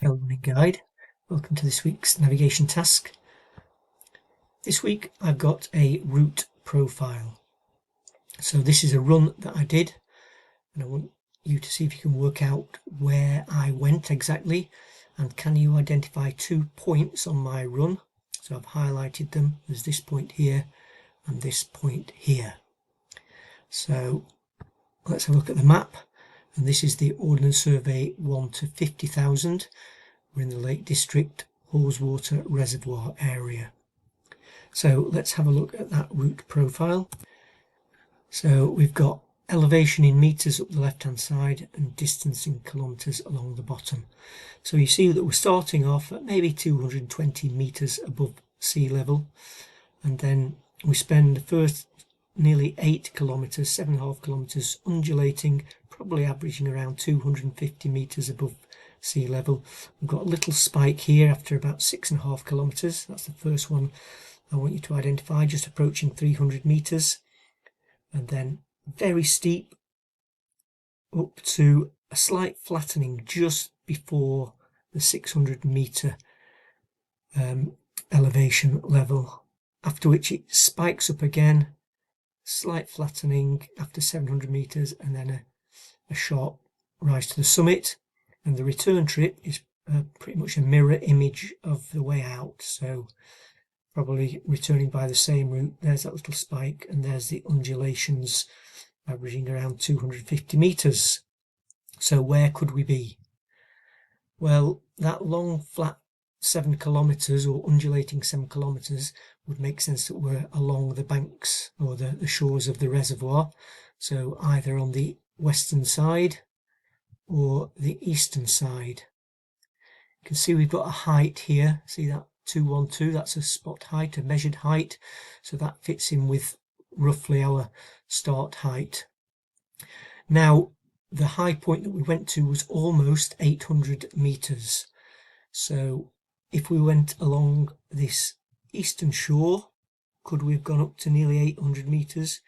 Trail Running Guide. Welcome to this week's navigation task. This week I've got a route profile. So this is a run that I did, and I want you to see if you can work out where I went exactly, and can you identify 2 points on my run. So I've highlighted them. There's this point here and this point here. So let's have a look at the map, and this is the Ordnance Survey 1 to 50,000. We're in the Lake District Haweswater Reservoir area. So let's have a look at that route profile. So we've got elevation in meters up the left hand side and distance in kilometers along the bottom. So you see that we're starting off at maybe 220 meters above sea level, and then we spend the first nearly 8 kilometers, 7.5 kilometers undulating, probably averaging around 250 meters above sea level. We've got a little spike here after about 6.5 kilometers. That's the first one I want you to identify, just approaching 300 meters, and then very steep up to a slight flattening just before the 600 meter elevation level, after which it spikes up again, slight flattening after 700 meters, and then a sharp rise to the summit. And the return trip is pretty much a mirror image of the way out, so probably returning by the same route. There's that little spike, and there's the undulations averaging around 250 meters. So where could we be? Well, that long flat 7 kilometers, or undulating 7 kilometers, would make sense that we're along the banks or the shores of the reservoir, so either on the western side or the eastern side. You can see we've got a height here. See that 212? That's a spot height, a measured height, so that fits in with roughly our start height. Now, the high point that we went to was almost 800 meters. So if we went along this eastern shore, could we have gone up to nearly 800 meters?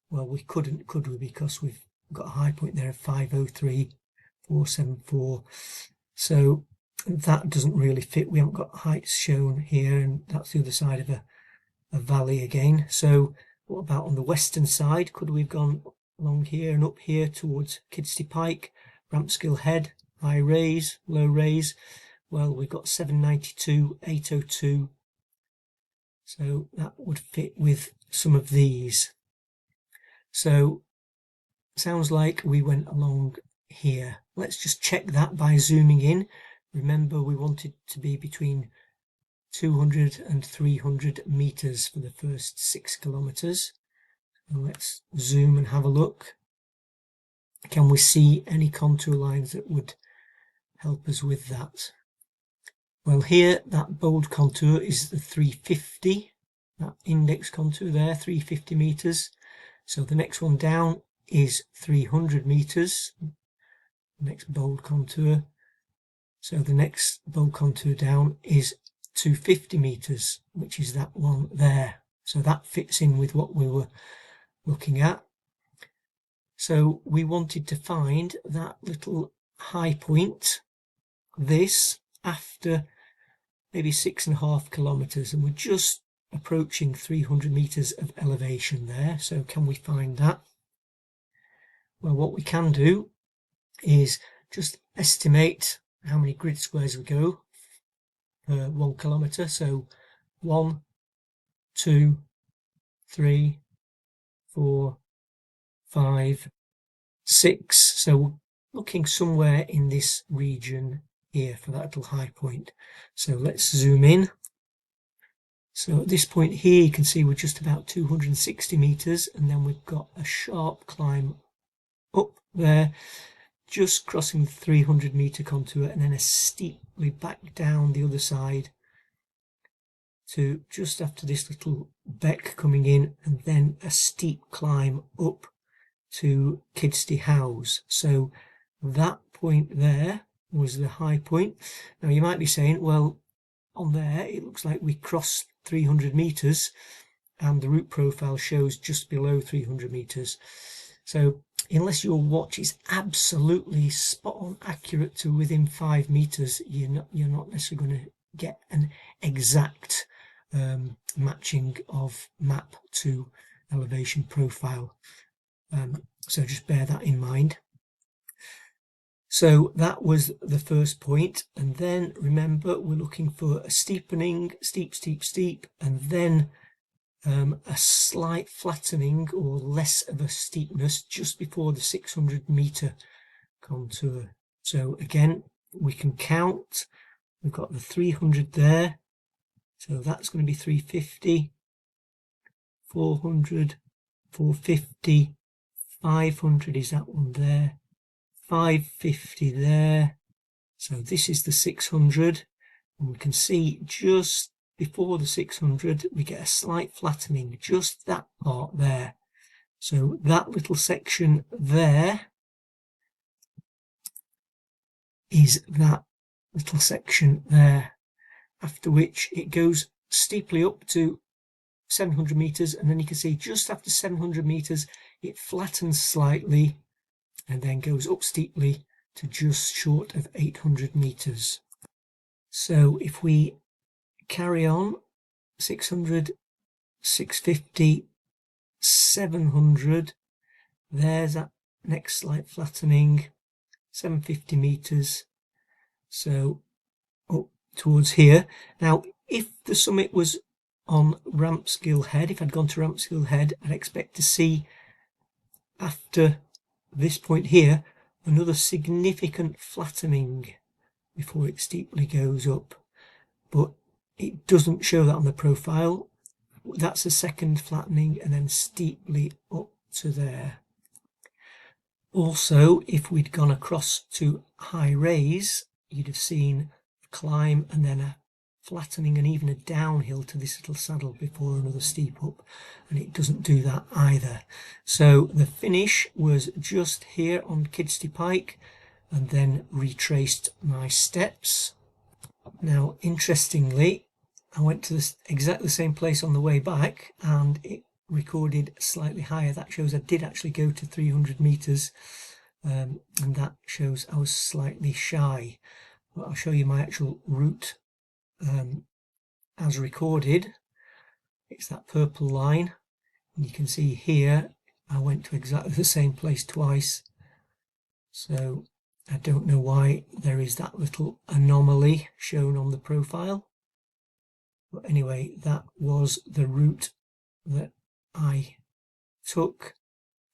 Well, we couldn't, could we? Because we've got a high point there of 503,474. So that doesn't really fit. We haven't got heights shown here, and that's the other side of a valley again. So what about on the western side? Could we have gone along here and up here towards Kidsty Pike, Rampskill Head, high raise, low raise? Well, we've got 792, 802. So that would fit with some of these. So sounds like we went along here. Let's just check that by zooming in. Remember, we wanted to be between 200 and 300 meters for the first 6 kilometers. So let's zoom and have a look. Can we see any contour lines that would help us with that? Well, here that bold contour is the 350, that index contour there, 350 meters. So the next one down is 300 meters, next bold contour. So the next bold contour down is 250 meters, which is that one there. So that fits in with what we were looking at. So we wanted to find that little high point, this, after maybe 6.5 kilometers, and we're just approaching 300 meters of elevation there. So can we find that? Well, what we can do is just estimate how many grid squares we go per 1 kilometer. So 1, 2, 3, 4, 5, 6. So we're looking somewhere in this region here for that little high point. So let's zoom in. So at this point here, you can see we're just about 260 meters, and then we've got a sharp climb up there, just crossing the 300 meter contour, and then a steeply back down the other side to just after this little beck coming in, and then a steep climb up to Kidsty House. So that point there was the high point. Now you might be saying, well, on there it looks like we crossed 300 meters and the route profile shows just below 300 meters. So unless your watch is absolutely spot on accurate to within 5 meters, you're not necessarily going to get an exact matching of map to elevation profile. So just bear that in mind. So that was the first point, and then remember we're looking for a steepening, steep, and then a slight flattening or less of a steepness just before the 600 meter contour. So again, we can count. We've got the 300 there, so that's going to be 350, 400, 450, 500 is that one there, 550 there. So this is the 600, and we can see just before the 600 we get a slight flattening, just that part there. So that little section there is that little section there, after which it goes steeply up to 700 meters, and then you can see just after 700 meters it flattens slightly and then goes up steeply to just short of 800 meters. So if we carry on, 600, 650, 700, there's that next slight flattening, 750 meters, so up towards here. Now if the summit was on Ramsgill Head, if I'd gone to Ramsgill Head, I'd expect to see after this point here another significant flattening before it steeply goes up, but it doesn't show that on the profile. That's a second flattening and then steeply up to there. Also, if we'd gone across to High Raise, you'd have seen a climb and then a flattening and even a downhill to this little saddle before another steep up, and it doesn't do that either. So the finish was just here on Kidsty Pike, and then retraced my steps. Now interestingly, I went to exactly the same place on the way back and it recorded slightly higher. That shows I did actually go to 300 meters, and that shows I was slightly shy. But I'll show you my actual route as recorded. It's that purple line, and you can see here I went to exactly the same place twice, so I don't know why there is that little anomaly shown on the profile. But anyway, that was the route that I took,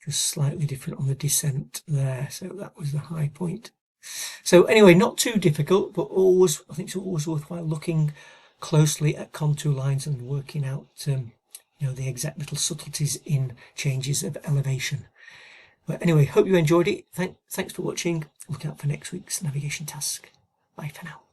just slightly different on the descent there. So that was the high point. So anyway, not too difficult, but always, I think it's always worthwhile looking closely at contour lines and working out the exact little subtleties in changes of elevation. But anyway, hope you enjoyed it. Thanks for watching. Look out for next week's navigation task. Bye for now.